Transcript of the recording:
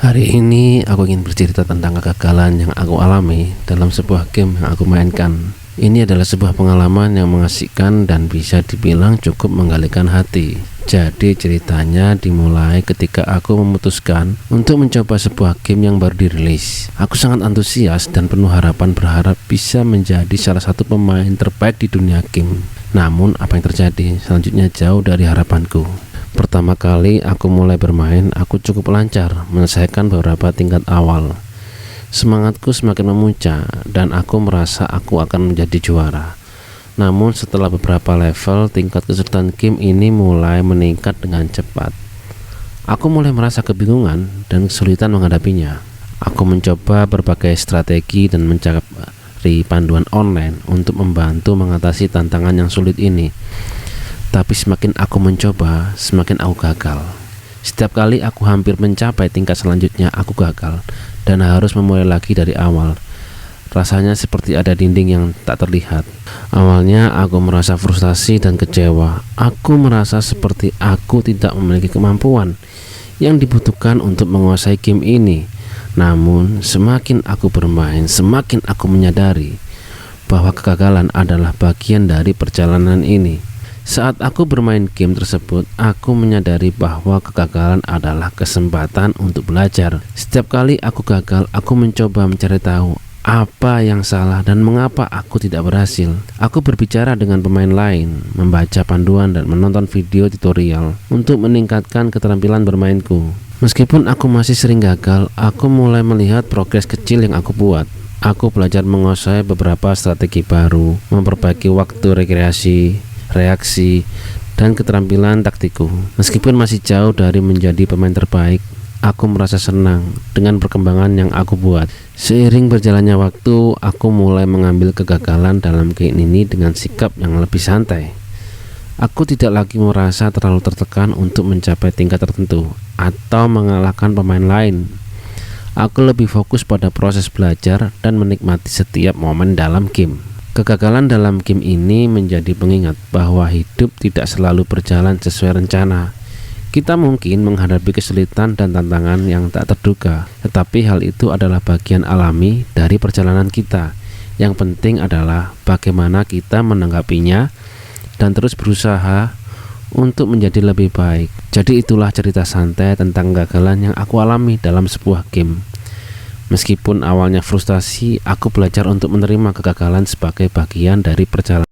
Hari ini aku ingin bercerita tentang kegagalan yang aku alami dalam sebuah game yang aku mainkan. Ini adalah sebuah pengalaman yang mengasihkan dan bisa dibilang cukup menggalikan hati. Jadi ceritanya dimulai ketika aku memutuskan untuk mencoba sebuah game yang baru dirilis. Aku sangat antusias dan penuh harapan, berharap bisa menjadi salah satu pemain terbaik di dunia game. Namun apa yang terjadi selanjutnya jauh dari harapanku. Pertama kali aku mulai bermain, aku cukup lancar menyelesaikan beberapa tingkat awal. Semangatku semakin memuncak dan aku merasa aku akan menjadi juara. Namun setelah beberapa level, tingkat kesulitan game ini mulai meningkat dengan cepat. Aku mulai merasa kebingungan dan kesulitan menghadapinya. Aku mencoba berbagai strategi dan mencari panduan online untuk membantu mengatasi tantangan yang sulit ini. Tapi semakin aku mencoba, semakin aku gagal. Setiap kali aku hampir mencapai tingkat selanjutnya, aku gagal dan harus memulai lagi dari awal. Rasanya seperti ada dinding yang tak terlihat. Awalnya aku merasa frustasi dan kecewa. Aku merasa seperti aku tidak memiliki kemampuan yang dibutuhkan untuk menguasai game ini. Namun semakin aku bermain, semakin aku menyadari bahwa kegagalan adalah bagian dari perjalanan ini. Saat aku bermain game tersebut, aku menyadari bahwa kegagalan adalah kesempatan untuk belajar. Setiap kali aku gagal, aku mencoba mencari tahu apa yang salah dan mengapa aku tidak berhasil. Aku berbicara dengan pemain lain, membaca panduan dan menonton video tutorial untuk meningkatkan keterampilan bermainku. Meskipun aku masih sering gagal, aku mulai melihat progres kecil yang aku buat. Aku belajar menguasai beberapa strategi baru, memperbaiki waktu rekreasi, reaksi, dan keterampilan taktiku. Meskipun masih jauh dari menjadi pemain terbaik, aku merasa senang dengan perkembangan yang aku buat. Seiring berjalannya waktu, aku mulai mengambil kegagalan dalam game ini dengan sikap yang lebih santai. Aku tidak lagi merasa terlalu tertekan untuk mencapai tingkat tertentu atau mengalahkan pemain lain. Aku lebih fokus pada proses belajar dan menikmati setiap momen dalam game. Kegagalan dalam game ini menjadi pengingat bahwa hidup tidak selalu berjalan sesuai rencana. Kita mungkin menghadapi kesulitan dan tantangan yang tak terduga, tetapi hal itu adalah bagian alami dari perjalanan kita. Yang penting adalah bagaimana kita menanggapinya dan terus berusaha untuk menjadi lebih baik. Jadi itulah cerita santai tentang kegagalan yang aku alami dalam sebuah game. Meskipun awalnya frustasi, aku belajar untuk menerima kegagalan sebagai bagian dari perjalanan.